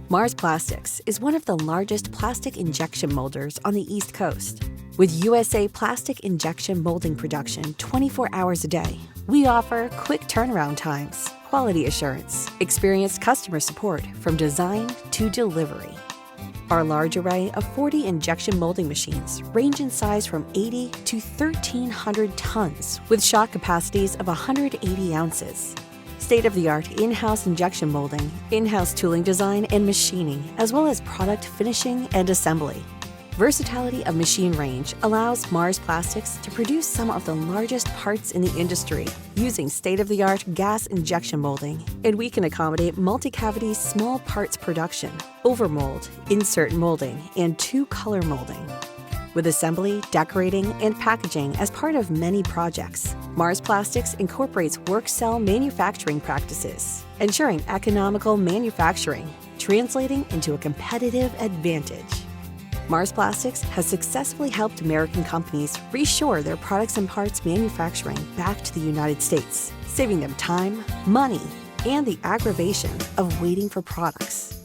Mars Plastics is one of the largest plastic injection molders on the East Coast. With USA plastic injection molding production 24 hours a day, we offer quick turnaround times, quality assurance, experienced customer support from design to delivery. Our large array of 40 injection molding machines range in size from 80 to 1,300 tons with shot capacities of 180 ounces. State-of-the-art in-house injection molding, in-house tooling design and machining, as well as product finishing and assembly. Versatility of machine range allows Mars Plastics to produce some of the largest parts in the industry using state-of-the-art gas injection molding, and we can accommodate multi-cavity small parts production, overmold, insert molding, and two-color molding. With assembly, decorating, and packaging as part of many projects, Mars Plastics incorporates work cell manufacturing practices, ensuring economical manufacturing, translating into a competitive advantage. Mars Plastics has successfully helped American companies reshore their products and parts manufacturing back to the United States, saving them time, money, and the aggravation of waiting for products.